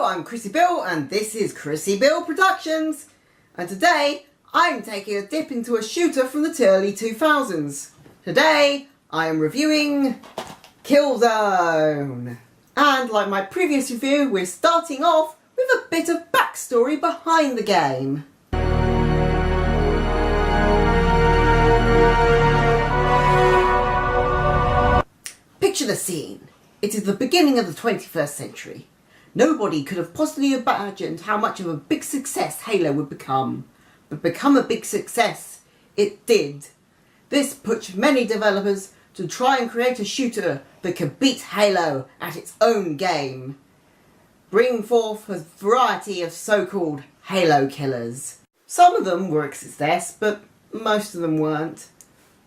I'm Chrissy Bill and this is Chrissy Bill Productions, and today I'm taking a dip into a shooter from the early 2000s. Today I am reviewing Killzone, and like my previous review, we're starting off with a bit of backstory behind the game. Picture the scene. It is the beginning of the 21st century. Nobody could have possibly imagined how much of a big success Halo would become. But become a big success, it did. This pushed many developers to try and create a shooter that could beat Halo at its own game. Bring forth a variety of so-called Halo killers. Some of them were a success, but most of them weren't.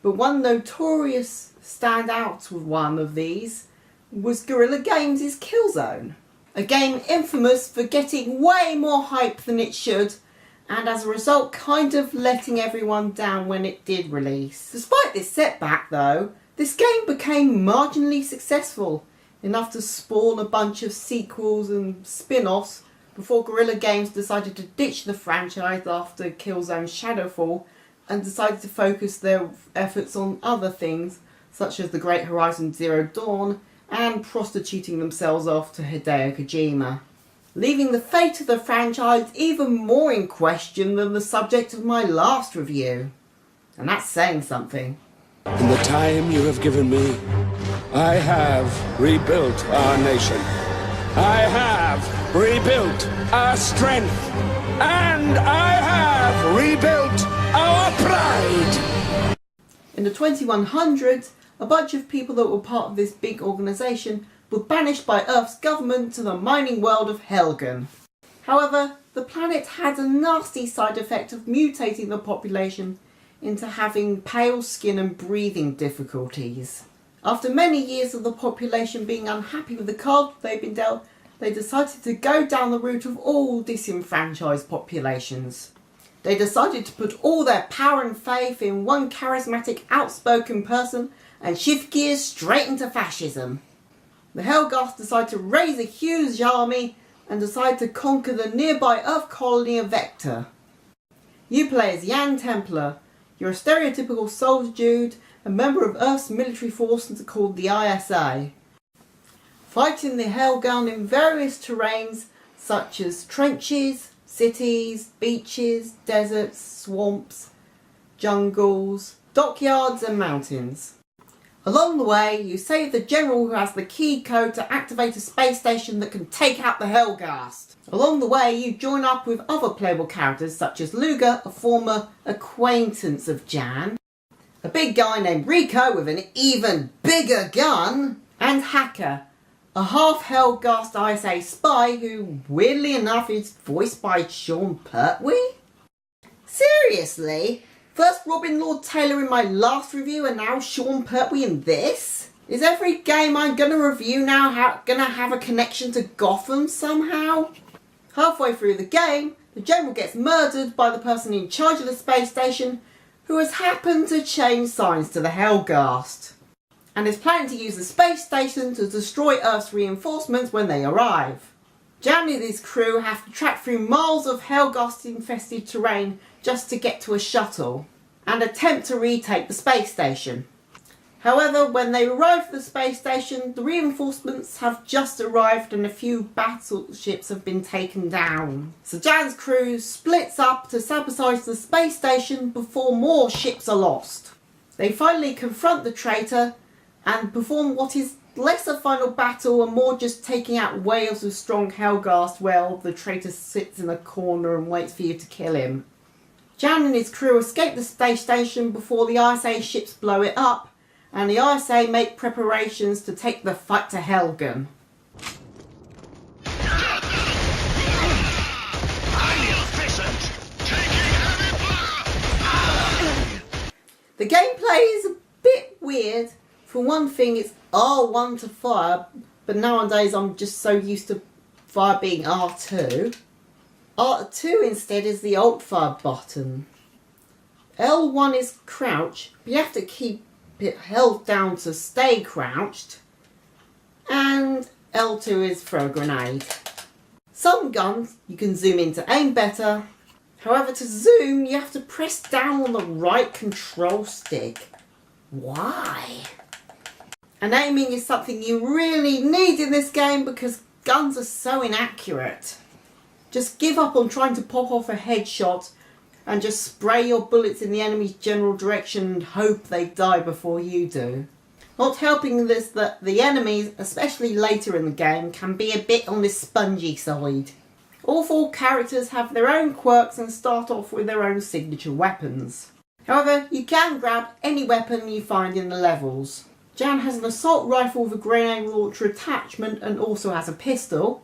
But one notorious standout with one of these was Guerrilla Games' Killzone. A game infamous for getting way more hype than it should, and as a result kind of letting everyone down when it did release. Despite this setback though, this game became marginally successful, enough to spawn a bunch of sequels and spin-offs before Guerrilla Games decided to ditch the franchise after Killzone Shadowfall and decided to focus their efforts on other things such as the Great Horizon Zero Dawn and prostituting themselves off to Hideo Kojima, leaving the fate of the franchise even more in question than the subject of my last review. And that's saying something. In the time you have given me, I have rebuilt our nation. I have rebuilt our strength. And I have rebuilt our pride. In the 2100s, a bunch of people that were part of this big organisation were banished by Earth's government to the mining world of Helgen. However, the planet had a nasty side effect of mutating the population into having pale skin and breathing difficulties. After many years of the population being unhappy with the cards they'd been dealt, they decided to go down the route of all disenfranchised populations. They decided to put all their power and faith in one charismatic, outspoken person and shift gears straight into fascism. The Helghast decide to raise a huge army and decide to conquer the nearby Earth colony of Vector. You play as Jan Templar. You're a stereotypical soldier dude, a member of Earth's military force called the ISA. Fighting the Helghast in various terrains such as trenches, cities, beaches, deserts, swamps, jungles, dockyards and mountains. Along the way, you save the general who has the key code to activate a space station that can take out the Helghast. Along the way, you join up with other playable characters such as Luger, a former acquaintance of Jan, a big guy named Rico with an even bigger gun, and Hacker, a half Helghast ISA spy who, weirdly enough, is voiced by Sean Pertwee? Seriously? First Robin Lord Taylor in my last review and now Sean Pertwee in this? Is every game I'm going to review now going to have a connection to Gotham somehow? Halfway through the game, the general gets murdered by the person in charge of the space station who has happened to change signs to the Helghast and is planning to use the space station to destroy Earth's reinforcements when they arrive. Jan and his crew have to track through miles of Helghast-infested terrain just to get to a shuttle and attempt to retake the space station. However, when they arrive at the space station, the reinforcements have just arrived and a few battleships have been taken down. So Jan's crew splits up to sabotage the space station before more ships are lost. They finally confront the traitor and perform what is less a final battle and more just taking out whales of strong Helghast while the traitor sits in a corner and waits for you to kill him. Jan and his crew escape the space station before the ISA ships blow it up, and the ISA make preparations to take the fight to Helgen. The gameplay is a bit weird. For one thing, it's R1 to fire, but nowadays I'm just so used to fire being R2. R2 instead is the alt fire button. L1 is crouch, but you have to keep it held down to stay crouched. And L2 is throw a grenade. Some guns you can zoom in to aim better. However, to zoom you have to press down on the right control stick. Why? And aiming is something you really need in this game because guns are so inaccurate. Just give up on trying to pop off a headshot and just spray your bullets in the enemy's general direction and hope they die before you do. Not helping this that the enemies, especially later in the game, can be a bit on the spongy side. All 4 characters have their own quirks and start off with their own signature weapons. However, you can grab any weapon you find in the levels. Jan has an assault rifle with a grenade launcher attachment and also has a pistol.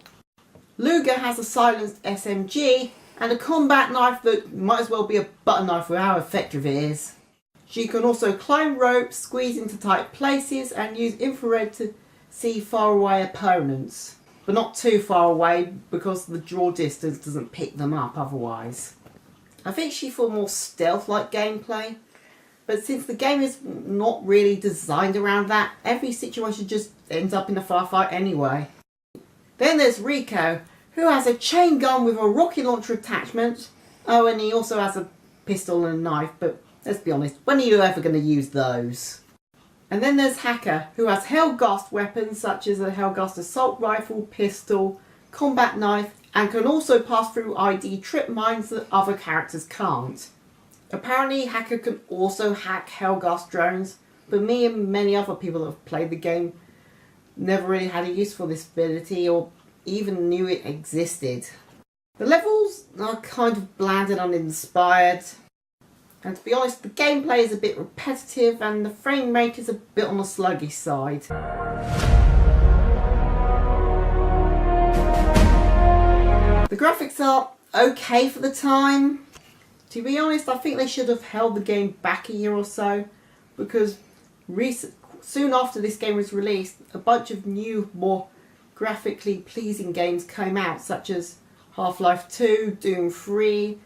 Luger has a silenced SMG and a combat knife that might as well be a butter knife for how effective it is. She can also climb ropes, squeeze into tight places and use infrared to see far away opponents. But not too far away because the draw distance doesn't pick them up otherwise. I think she for more stealth-like gameplay, but since the game is not really designed around that, every situation just ends up in a firefight anyway. Then there's Rico, who has a chain gun with a rocket launcher attachment. Oh, and he also has a pistol and a knife, but let's be honest, when are you ever going to use those? And then there's Hacker, who has Hellgast weapons such as a Hellgast assault rifle, pistol, combat knife, and can also pass through ID trip mines that other characters can't. Apparently Hacker can also hack Hellgast drones, but me and many other people that have played the game never really had a use for this ability or even knew it existed. The levels are kind of bland and uninspired. And to be honest, the gameplay is a bit repetitive and the frame rate is a bit on the sluggish side. The graphics are okay for the time. To be honest, I think they should have held the game back a year or so because soon after this game was released, a bunch of new, more graphically pleasing games came out, such as Half-Life 2, Doom 3,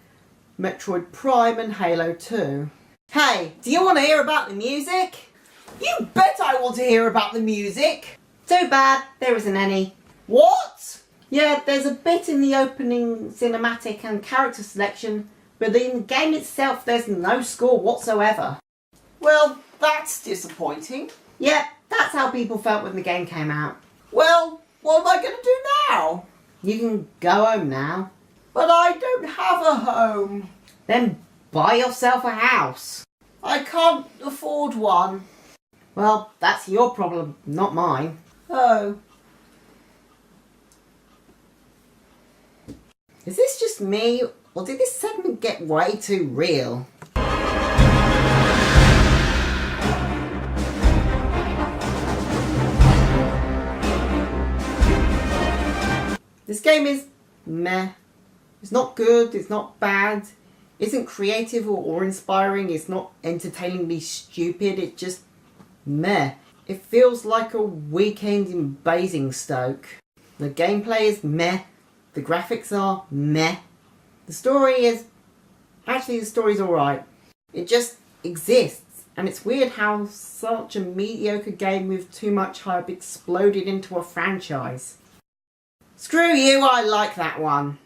Metroid Prime and Halo 2. Hey, do you want to hear about the music? You bet I want to hear about the music! Too bad, there isn't any. What? Yeah, there's a bit in the opening cinematic and character selection, but in the game itself there's no score whatsoever. Well, that's disappointing. Yeah, that's how people felt when the game came out. Well, what am I going to do now? You can go home now. But I don't have a home. Then buy yourself a house. I can't afford one. Well, that's your problem, not mine. Oh. Is this just me, or did this segment get way too real? This game is meh. It's not good, it's not bad, isn't creative or inspiring, it's not entertainingly stupid, it's just meh. It feels like a weekend in Basingstoke. The gameplay is meh, the graphics are meh. The story is... actually the story's alright. It just exists, and it's weird how such a mediocre game with too much hype exploded into a franchise. Screw you, I like that one.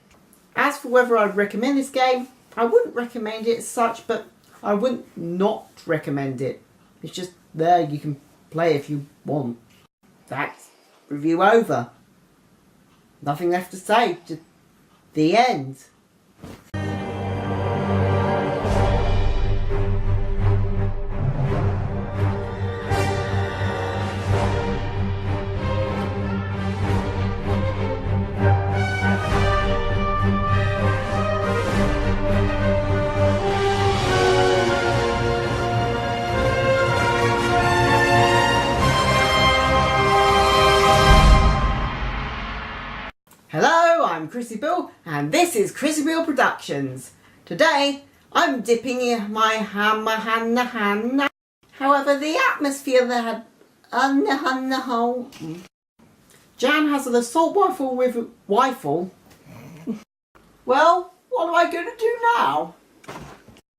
As for whether I'd recommend this game, I wouldn't recommend it as such, but I wouldn't not recommend it. It's just there, you can play if you want. That's review over. Nothing left to say, just the end. Hello, I'm Chrissy Bill, and this is Chrissy Bill Productions. Today, I'm dipping my hand. However, the atmosphere that Jan has an assault rifle with rifle. Well, what am I going to do now?